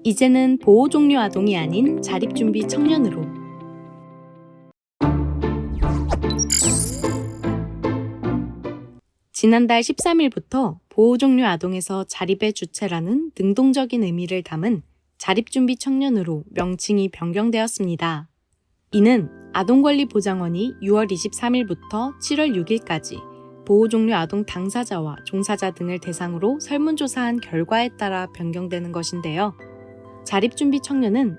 이제는 보호 종류 아동이 아닌 자립준비 청년으로. 지난달 13일부터 보호 종류 아동에서 자립의 주체라는 능동적인 의미를 담은 자립준비 청년으로 명칭이 변경되었습니다. 이는 아동권리보장원이 6월 23일부터 7월 6일까지 보호 종류 아동 당사자와 종사자 등을 대상으로 설문조사한 결과에 따라 변경되는 것인데요. 자립준비 청년은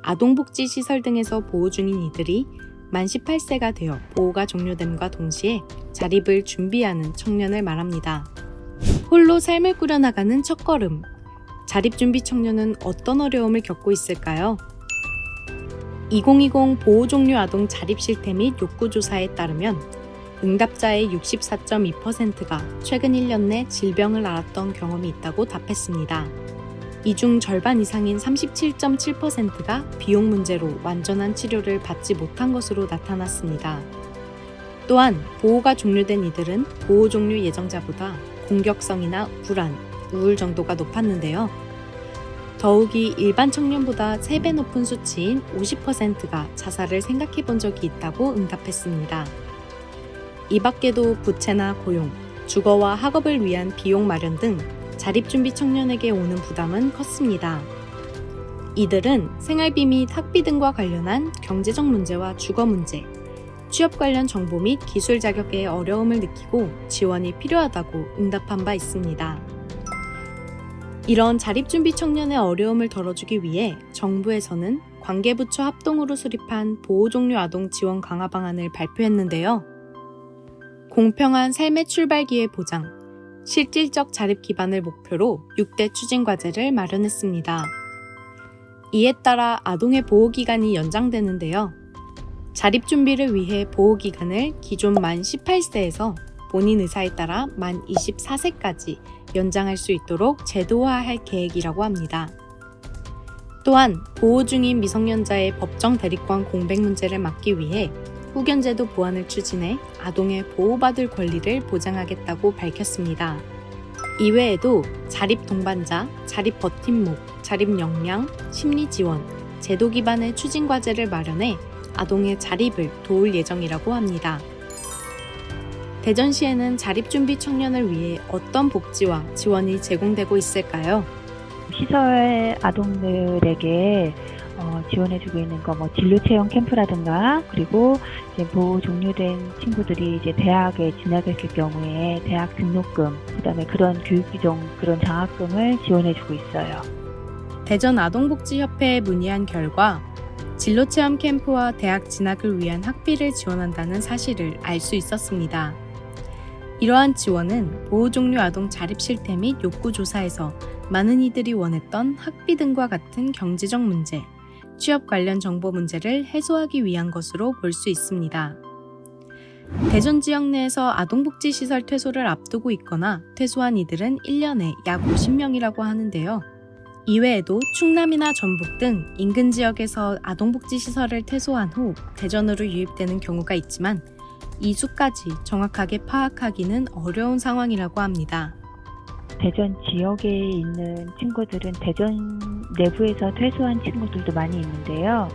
아동복지시설 등에서 보호 중인 이들이 만 18세가 되어 보호가 종료됨과 동시에 자립을 준비하는 청년을 말합니다. 홀로 삶을 꾸려나가는 첫걸음. 자립준비 청년은 어떤 어려움을 겪고 있을까요? 2020 보호종류 아동 자립 실태 및 욕구조사에 따르면 응답자의 64.2%가 최근 1년 내 질병을 앓았던 경험이 있다고 답했습니다. 이 중 절반 이상인 37.7%가 비용 문제로 완전한 치료를 받지 못한 것으로 나타났습니다. 또한 보호가 종료된 이들은 보호 종류 예정자보다 공격성이나 불안, 우울 정도가 높았는데요. 더욱이 일반 청년보다 3배 높은 수치인 50%가 자살을 생각해 본 적이 있다고 응답했습니다. 이 밖에도 부채나 고용, 주거와 학업을 위한 비용 마련 등 자립준비 청년에게 오는 부담은 컸습니다. 이들은 생활비 및 학비 등과 관련한 경제적 문제와 주거 문제, 취업 관련 정보 및 기술 자격에 어려움을 느끼고 지원이 필요하다고 응답한 바 있습니다. 이런 자립준비 청년의 어려움을 덜어주기 위해 정부에서는 관계부처 합동으로 수립한 보호종류 아동 지원 강화 방안을 발표했는데요. 공평한 삶의 출발기회 보장, 실질적 자립 기반을 목표로 6대 추진 과제를 마련했습니다. 이에 따라 아동의 보호기간이 연장되는데요. 자립 준비를 위해 보호기간을 기존 만 18세에서 본인 의사에 따라 만 24세까지 연장할 수 있도록 제도화할 계획이라고 합니다. 또한 보호 중인 미성년자의 법정 대리권 공백 문제를 막기 위해 후견제도 보완을 추진해 아동의 보호받을 권리를 보장하겠다고 밝혔습니다. 이외에도 자립 동반자, 자립 버팀목, 자립 역량, 심리 지원, 제도 기반의 추진 과제를 마련해 아동의 자립을 도울 예정이라고 합니다. 대전시에는 자립준비 청년을 위해 어떤 복지와 지원이 제공되고 있을까요? 시설 아동들에게 지원해주고 있는 거, 진로 체험 캠프라든가, 그리고 이제 보호 종료된 친구들이 이제 대학에 진학했을 경우에 대학 등록금, 그다음에 그런 교육비용, 그런 장학금을 지원해주고 있어요. 대전 아동복지협회에 문의한 결과 진로 체험 캠프와 대학 진학을 위한 학비를 지원한다는 사실을 알 수 있었습니다. 이러한 지원은 보호 종류 아동 자립 실태 및 욕구 조사에서 많은 이들이 원했던 학비 등과 같은 경제적 문제, 취업 관련 정보 문제를 해소하기 위한 것으로 볼 수 있습니다. 대전 지역 내에서 아동복지시설 퇴소를 앞두고 있거나 퇴소한 이들은 1년에 약 50명이라고 하는데요. 이외에도 충남이나 전북 등 인근 지역에서 아동복지시설을 퇴소한 후 대전으로 유입되는 경우가 있지만 이 수까지 정확하게 파악하기는 어려운 상황이라고 합니다. 대전 지역에 있는 친구들은 대전 내부에서 퇴소한 친구들도 많이 있는데요.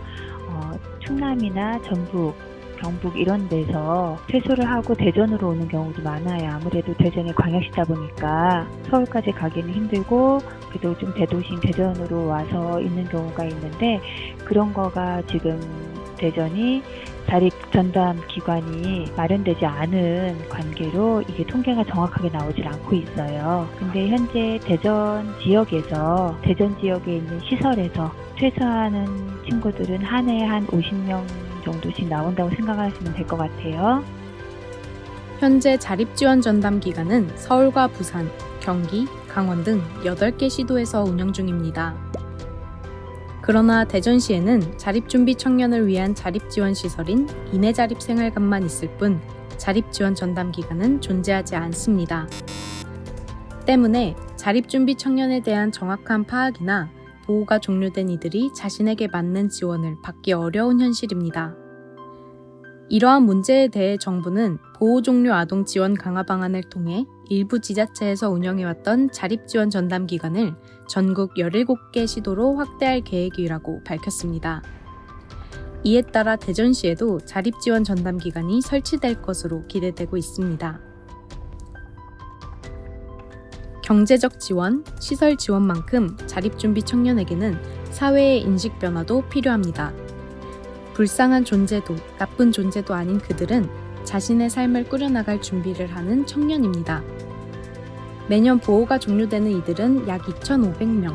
충남이나 전북, 경북 이런 데서 퇴소를 하고 대전으로 오는 경우도 많아요. 아무래도 대전이 광역시다 보니까 서울까지 가기는 힘들고 그래도 좀 대도시인 대전으로 와서 있는 경우가 있는데, 그런 거가 지금 대전이 자립 전담 기관이 마련되지 않은 관계로 이게 통계가 정확하게 나오질 않고 있어요. 근데 현재 대전 지역에서 대전 지역에 있는 시설에서 퇴소하는 친구들은 한 해에 한 50명 정도씩 나온다고 생각하시면 될 것 같아요. 현재 자립지원 전담 기관은 서울과 부산, 경기, 강원 등 8개 시도에서 운영 중입니다. 그러나 대전시에는 자립준비 청년을 위한 자립지원 시설인 인해자립생활관만 있을 뿐 자립지원 전담 기관은 존재하지 않습니다. 때문에 자립준비 청년에 대한 정확한 파악이나 보호가 종료된 이들이 자신에게 맞는 지원을 받기 어려운 현실입니다. 이러한 문제에 대해 정부는 보호종료 아동 지원 강화 방안을 통해 일부 지자체에서 운영해왔던 자립지원 전담 기관을 전국 17개 시도로 확대할 계획이라고 밝혔습니다. 이에 따라 대전시에도 자립지원 전담 기관이 설치될 것으로 기대되고 있습니다. 경제적 지원, 시설 지원만큼 자립준비 청년에게는 사회의 인식 변화도 필요합니다. 불쌍한 존재도 나쁜 존재도 아닌 그들은 자신의 삶을 꾸려나갈 준비를 하는 청년입니다. 매년 보호가 종료되는 이들은 약 2,500명.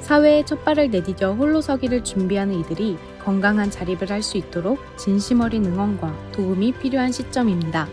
사회에 첫 발을 내디뎌 홀로 서기를 준비하는 이들이 건강한 자립을 할 수 있도록 진심 어린 응원과 도움이 필요한 시점입니다.